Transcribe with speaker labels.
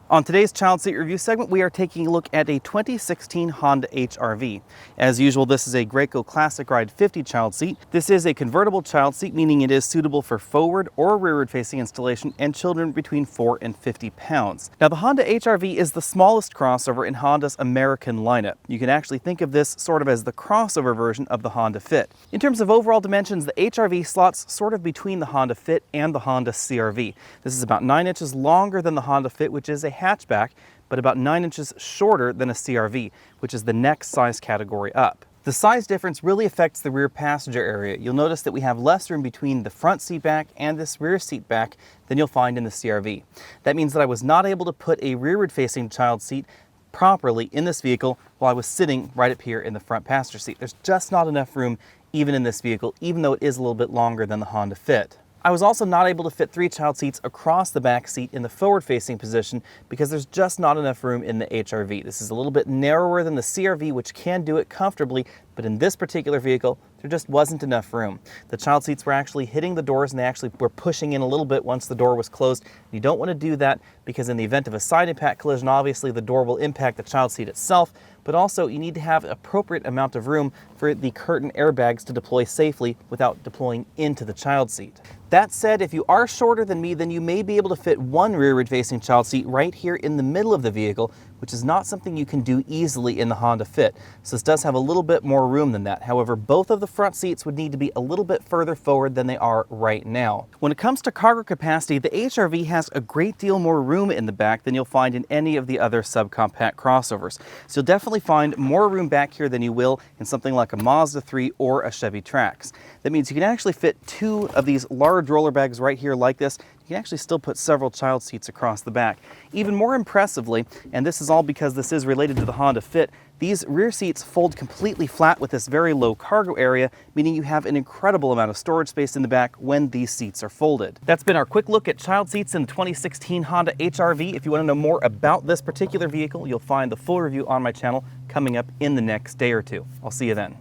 Speaker 1: On today's child seat review segment, we are taking a look at a 2016 Honda HRV. As usual, this is a Graco Classic Ride 50 child seat. This is a convertible child seat, meaning it is suitable for forward or rearward facing installation and children between 4 and 50 pounds. Now, the Honda HRV is the smallest crossover in Honda's American lineup. You can actually think of this sort of as the crossover version of the Honda Fit. In terms of overall dimensions, the HRV slots sort of between the Honda Fit and the Honda CRV. This is about 9 inches longer than the Honda Fit, which is a hatchback, but about 9 inches shorter than a CRV, which is the next size category up. The size difference really affects the rear passenger area. You'll notice that we have less room between the front seat back and this rear seat back than you'll find in the CRV. That means that I was not able to put a rearward facing child seat properly in this vehicle while I was sitting right up here in the front passenger seat. There's just not enough room even in this vehicle, even though it is a little bit longer than the Honda Fit. I was also not able to fit 3 child seats across the back seat in the forward-facing position because there's just not enough room in the HRV. This is a little bit narrower than the CRV, which can do it comfortably, but in this particular vehicle, there just wasn't enough room. The child seats were actually hitting the doors and they actually were pushing in a little bit once the door was closed. You don't want to do that because in the event of a side impact collision, obviously the door will impact the child seat itself, but also you need to have an appropriate amount of room for the curtain airbags to deploy safely without deploying into the child seat. That said, if you are shorter than me, then you may be able to fit one rearward facing child seat right here in the middle of the vehicle, which is not something you can do easily in the Honda Fit. So this does have a little bit more room than that. However, both of the front seats would need to be a little bit further forward than they are right now. When it comes to cargo capacity, the HRV has a great deal more room in the back than you'll find in any of the other subcompact crossovers. So you'll definitely find more room back here than you will in something like a Mazda 3 or a Chevy Trax. That means you can actually fit 2 of these large roller bags right here like this. You can actually still put several child seats across the back. Even more impressively, and this is all because this is related to the Honda Fit, these rear seats fold completely flat with this very low cargo area, meaning you have an incredible amount of storage space in the back when these seats are folded. That's been our quick look at child seats in the 2016 Honda HRV. If you want to know more about this particular vehicle, you'll find the full review on my channel coming up in the next day or two. I'll see you then.